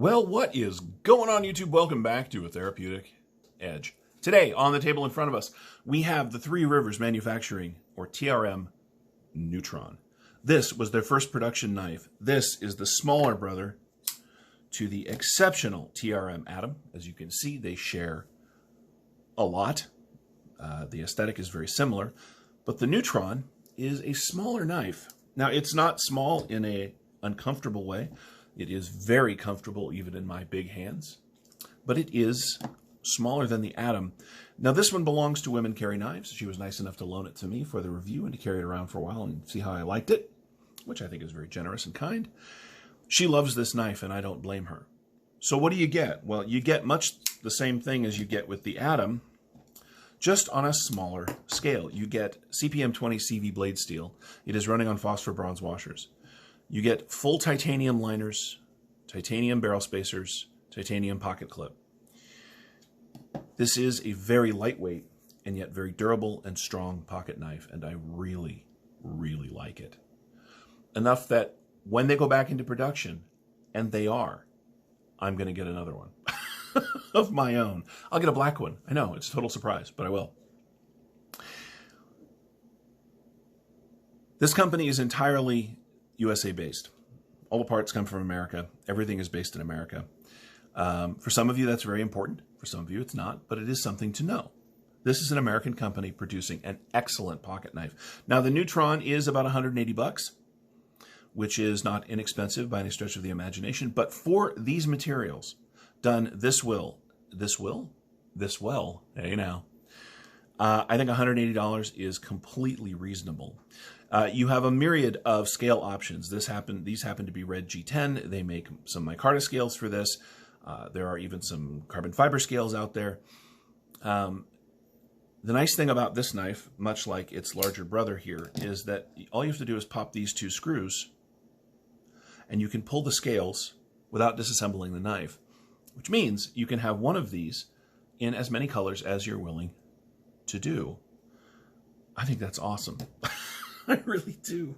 Well, what is going on, YouTube? Welcome back to A Therapeutic Edge. Today, on the table in front of us, we have the Three Rivers Manufacturing, or TRM Neutron. This was their first production knife. This is the smaller brother to the exceptional TRM Atom. As you can see, they share a lot. The aesthetic is very similar, but the Neutron is a smaller knife. Now, it's not small in an uncomfortable way. It is very comfortable even in my big hands, but it is smaller than the Atom. Now, this one belongs to Women Carry Knives. She was nice enough to loan it to me for the review and to carry it around for a while and see how I liked it, which I think is very generous and kind. She loves this knife, and I don't blame her. So what do you get? Well, you get much the same thing as you get with the Atom, just on a smaller scale. You get CPM 20 CV blade steel. It is running on phosphor bronze washers. You get full titanium liners, titanium barrel spacers, titanium pocket clip. This is a very lightweight and yet very durable and strong pocket knife, and I really, really like it. Enough that when they go back into production, and they are, I'm going to get another one of my own. I'll get a black one. I know, it's a total surprise, but I will. This company is entirely USA based. All the parts come from America. Everything is based in America. For some of you, that's very important. For some of you, it's not, but it is something to know. This is an American company producing an excellent pocket knife. Now, the Neutron is about 180 bucks, which is not inexpensive by any stretch of the imagination. But for these materials, done this well, hey now, I think $180 is completely reasonable. You have a myriad of scale options. These happen to be red G10. They make some micarta scales for this. There are even some carbon fiber scales out there. The nice thing about this knife, much like its larger brother here, is that all you have to do is pop these two screws, and you can pull the scales without disassembling the knife, which means you can have one of these in as many colors as you're willing to do. I think that's awesome. I really do.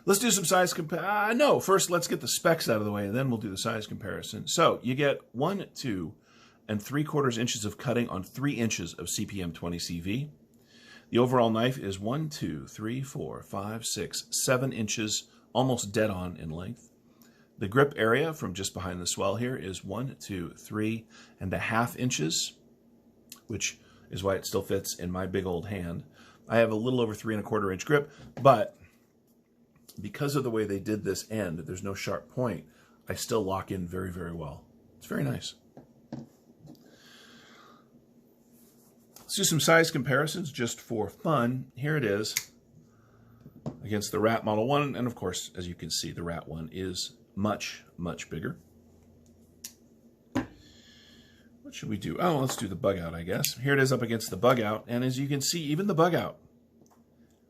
Let's do some size comparison. No, first let's get the specs out of the way, and then we'll do the size comparison. So you get 1, 2, and 3/4 inches of cutting on 3 inches of CPM 20 CV. The overall knife is 1, 2, 3, 4, 5, 6, 7 inches, almost dead on in length. The grip area from just behind the swell here is 1, 2, 3.5 inches, which is why it still fits in my big old hand. I have a little over 3¼ inch grip, but because of the way they did this end, there's no sharp point, I still lock in very, very well. It's very nice. Let's do some size comparisons just for fun. Here it is against the Rat Model 1, and of course, as you can see, the Rat 1 is much, much bigger. What should we do? Oh, let's do the bug out, I guess. Here it is up against the bug out, and as you can see, even the bug out,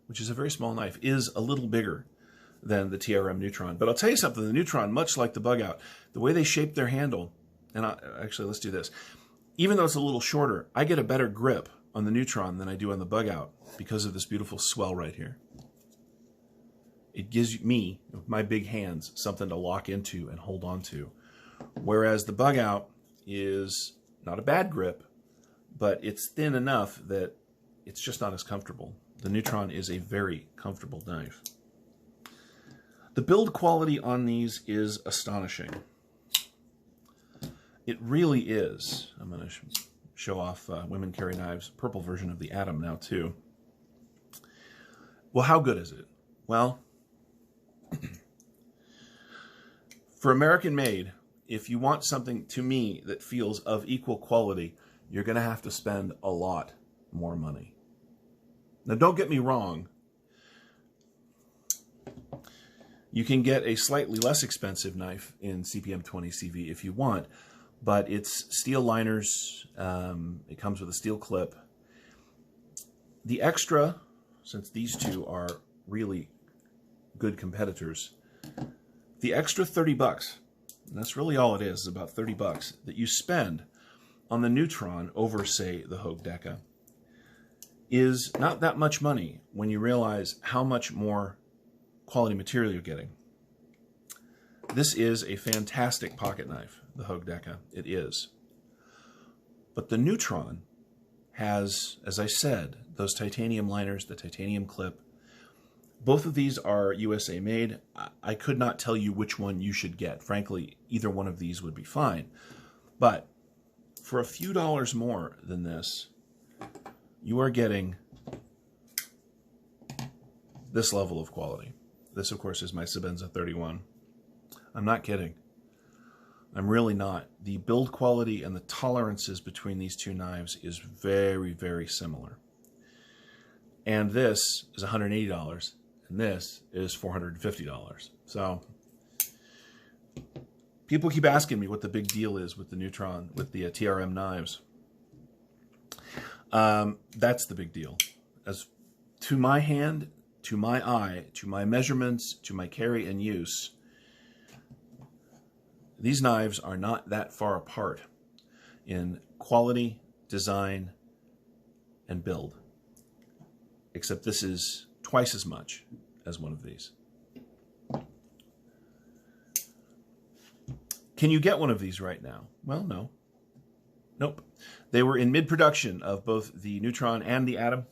which is a very small knife, is a little bigger than the TRM Neutron. But I'll tell you something, the Neutron, much like the bug out, the way they shape their handle, and actually, let's do this. Even though it's a little shorter, I get a better grip on the Neutron than I do on the bug out because of this beautiful swell right here. It gives me, with my big hands, something to lock into and hold on to. Whereas the bug out is not a bad grip, but it's thin enough that it's just not as comfortable. The Neutron is a very comfortable knife. The build quality on these is astonishing. It really is. I'm going to show off Women Carry Knives, purple version of the Atom now too. Well, how good is it? Well, for American made, if you want something, to me, that feels of equal quality, you're going to have to spend a lot more money. Now, don't get me wrong. You can get a slightly less expensive knife in CPM 20 CV if you want, but it's steel liners. It comes with a steel clip. The extra, since these two are really good competitors, the extra 30 bucks, and that's really all it is about 30 bucks, that you spend on the Neutron over, say, the Hogue Deca, is not that much money when you realize how much more quality material you're getting. This is a fantastic pocket knife, the Hogue Deca. It is. But the Neutron has, as I said, those titanium liners, the titanium clip. Both of these are USA made. I could not tell you which one you should get. Frankly, either one of these would be fine. But for a few dollars more than this, you are getting this level of quality. This, of course, is my Sebenza 31. I'm not kidding. I'm really not. The build quality and the tolerances between these two knives is very, very similar. And this is $180, and this is $450. So people keep asking me what the big deal is with the Neutron, with the TRM knives. That's the big deal. As to my hand, to my eye, to my measurements, to my carry and use, these knives are not that far apart in quality, design, and build. Except this is twice as much as one of these. Can you get one of these right now? Well, no. Nope. They were in mid-production of both the Neutron and the Atom,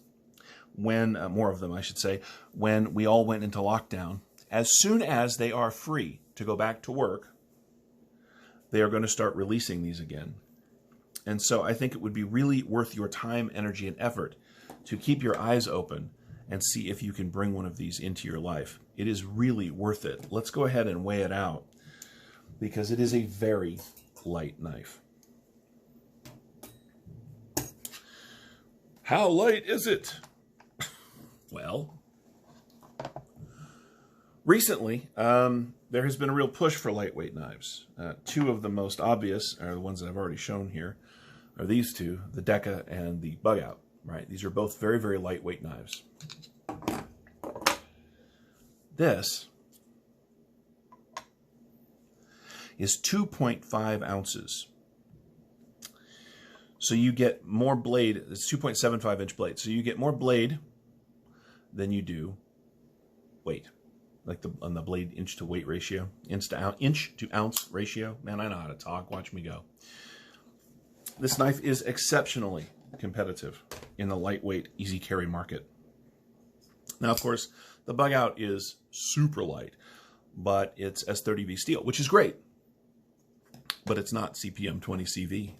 when, more of them I should say, when we all went into lockdown. As soon as they are free to go back to work, they are going to start releasing these again. And so I think it would be really worth your time, energy, and effort to keep your eyes open and see if you can bring one of these into your life. It is really worth it. Let's go ahead and weigh it out, because it is a very light knife. How light is it? Well, recently, there has been a real push for lightweight knives. Two of the most obvious are the ones that I've already shown here, are these two, the Deca and the Bug Out, right? These are both very, very lightweight knives. This is 2.5 ounces. So you get more blade, it's 2.75 inch blade. So you get more blade than you do weight. Like on the blade inch to weight ratio, inch to ounce ratio. Man, I know how to talk. Watch me go. This knife is exceptionally competitive in the lightweight, easy carry market. Now, of course, the Bug Out is super light, but it's S30V steel, which is great, but it's not CPM 20CV.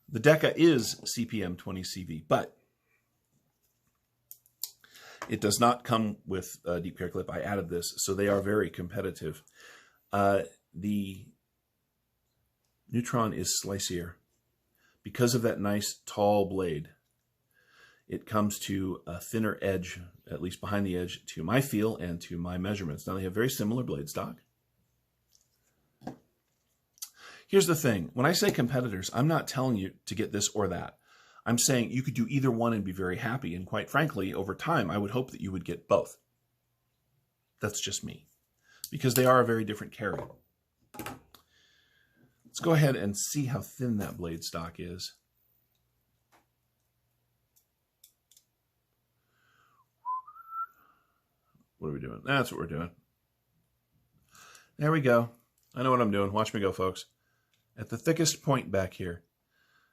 The Deca is CPM 20CV, but it does not come with a deep care clip. I added this, so they are very competitive. The Neutron is slicier. Because of that nice tall blade, it comes to a thinner edge, at least behind the edge, to my feel and to my measurements. Now, they have very similar blade stock. Here's the thing. When I say competitors, I'm not telling you to get this or that. I'm saying you could do either one and be very happy. And quite frankly, over time, I would hope that you would get both. That's just me. Because they are a very different carry. Let's go ahead and see how thin that blade stock is. What are we doing? That's what we're doing. There we go. I know what I'm doing. Watch me go, folks. At the thickest point back here,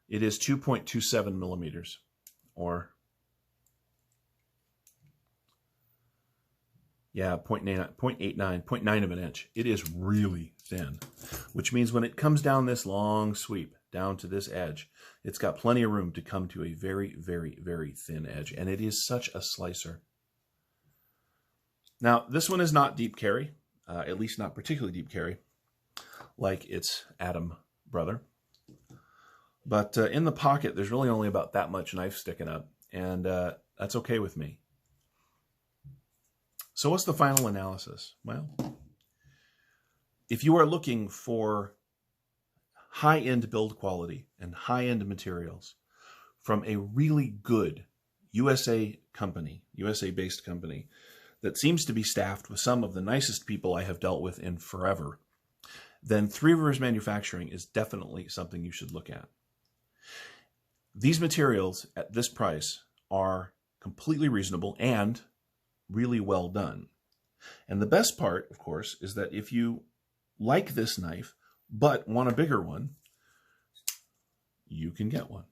it is 2.27 millimeters, or, yeah, 0.9 of an inch. It is really thin, which means when it comes down this long sweep, down to this edge, it's got plenty of room to come to a very, very, very thin edge, and it is such a slicer. Now, this one is not deep carry, at least not particularly deep carry, like its Atom brother. But in the pocket, there's really only about that much knife sticking up, and that's okay with me. So what's the final analysis? Well, if you are looking for high-end build quality and high-end materials from a really good USA company, USA-based company, that seems to be staffed with some of the nicest people I have dealt with in forever, then Three Rivers Manufacturing is definitely something you should look at. These materials at this price are completely reasonable and really well done. And the best part, of course, is that if you like this knife, but want a bigger one, you can get one.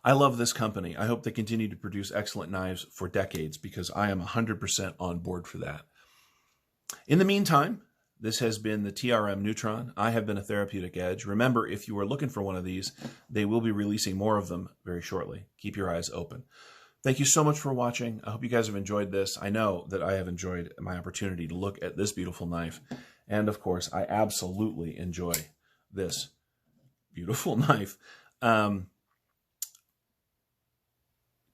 I love this company. I hope they continue to produce excellent knives for decades because I am 100% on board for that. In the meantime, this has been the TRM Neutron. I have been a Therapeutic Edge. Remember, if you are looking for one of these, they will be releasing more of them very shortly. Keep your eyes open. Thank you so much for watching. I hope you guys have enjoyed this. I know that I have enjoyed my opportunity to look at this beautiful knife. And of course, I absolutely enjoy this beautiful knife.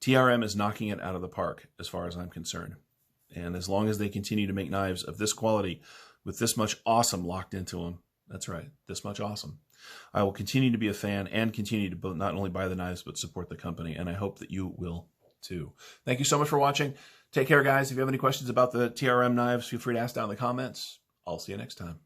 TRM is knocking it out of the park as far as I'm concerned. And as long as they continue to make knives of this quality with this much awesome locked into them, that's right, this much awesome, I will continue to be a fan and continue to not only buy the knives, but support the company. And I hope that you will too. Thank you so much for watching. Take care, guys. If you have any questions about the TRM knives, feel free to ask down in the comments. I'll see you next time.